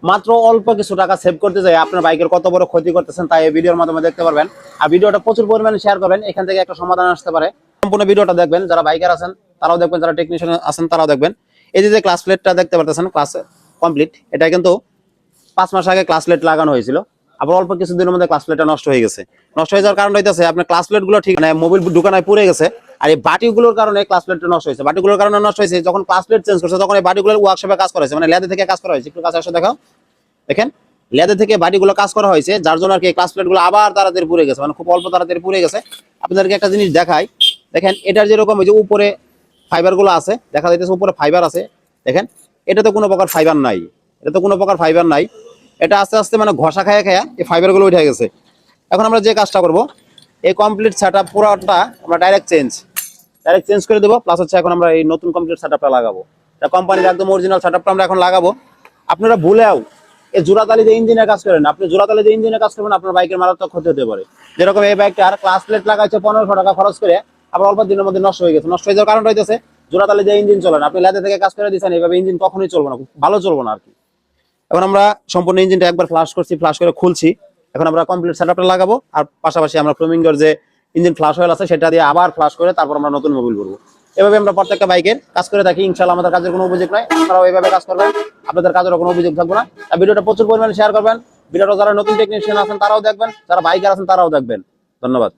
মাত্র অল্প কিছু টাকা সেভ করতে যায় আপনার বাইকের কত বড় ক্ষতি করতেছেন তাই এই ভিডিওর মাধ্যমে দেখতে পারবেন। আর ভিডিওটা প্রচুর পরিমাণে শেয়ার করবেন, এখান থেকে একটা সমাধান আসতে পারে। সম্পূর্ণ ভিডিওটা দেখবেন, যারা বাইকার আছেন তারাও দেখবেন, যারা টেকনিশিয়ান আছেন তারাও দেখবেন। এই যে ক্লাস প্লেটটা দেখতে পারতেছেন, ক্লাস কমপ্লিট, এটা কিন্তু 5 মাস আগে ক্লাস প্লেট লাগানো হয়েছিল। আবার অল্প কিছুদিনের মধ্যে ক্লাস প্লেটটা নষ্ট হয়ে গেছে। নষ্ট হয়ে যাওয়ার কারণ হইতেছে আপনার ক্লাস প্লেট গুলো ঠিক মানে মোবিল দোকানে পুড়ে গেছে। আর এই বাটিগুলোর কারণে ক্লাস প্লেটটা নষ্ট হয়েছে। বাটিগুলোর কারণে নষ্ট হয়েছে, যখন ক্লাস প্লেট চেঞ্জ করছে তখন এই বাটিগুলোর ওয়ার্কশপে কাজ করা হয়েছে, মানে লেদে থেকে কাজ করা হয়েছে। একটু কাছে এসে দেখাও, দেখেন লেদে থেকে বাটিগুলো কাজ করা হয়েছে, যার জন্য আর কি ক্লাস প্লেট গুলো আবার তাড়াতাড়ি পুড়ে গেছে, মানে খুব অল্প তাড়াতাড়ি পুড়ে গেছে। আপনাদেরকে একটা জিনিস দেখাই, দেখেন এটার যেরকম ওই যে উপরে ফাইবার গুলো আছে, দেখা যাইতেছে উপরে ফাইবার আছে, দেখেন এটা তো কোনো প্রকার ফাইবার নাই, এটা তো কোনো প্রকার ফাইবার নাই। এটা আস্তে আস্তে মানে ঘষা খায়া খায়া এই ফাইবার গুলো উঠে গেছে। এখন আমরা যে কাজটা করব, এই কমপ্লিট সেটআপ পুরোটা আমরা ডাইরেক্ট চেঞ্জ করে দেবো। প্লাস হচ্ছে এখন আমরা এই নতুন কমপ্লিট সেটআপটা লাগাবো, এটা কোম্পানির একদম অরিজিনাল সেটআপটা আমরা এখন লাগাবো। আপনারা ভুলেও এই জোড়াতালি যে ইঞ্জিনের কাজ করেন, আপনি জোড়াতালি যে ইঞ্জিনের কাজ করবেন আপনার বাইকের মারাত্মক ক্ষতি হতে পারে। যেরকম এই বাইকটার ক্লাস প্লেট লাগাইছে 1500 টাকা খরচ করে, আবার অল্প দিনের মধ্যে নষ্ট হয়ে গেছে। নষ্ট হয়ে যাওয়ার কারণ হইতেছে জোড়াতালি যে ইঞ্জিন চলে না, আপনি লেদে থেকে কাজ করে দিচ্ছেন, এইভাবে ইঞ্জিন কখনোই চলবে না, ভালো চলবে না আর কি। এখন আমরা সম্পূর্ণ ইঞ্জিনটা একবার ফ্লাশ করছি, ফ্লাশ করে খুলছি। এখন আমরা কমপ্লিট সেটআপটা লাগাবো, আর পাশাপাশি আমরা ফ্লেমিঙ্গোর যে ইঞ্জিন ফ্লাশ অয়েল আছে সেটা দিয়ে আবার ফ্লাশ করে তারপর আমরা নতুন মোবিল ভরবো। এভাবে আমরা প্রত্যেকটা বাইকের কাজ করে থাকি। ইনশাআল্লাহ আমাদের কাজের কোনো অভিযোগ নাই, আপনারাও এইভাবে কাজ করবেন, আপনাদের কাজের কোনো অভিযোগ থাকবে না। আর ভিডিওটা প্রচুর পরিমাণে শেয়ার করবেন। ভিডিওটা যারা নতুন টেকনিশিয়ান আছেন তারাও দেখবেন, যারা বাইকার আছেন তারাও দেখবেন। ধন্যবাদ।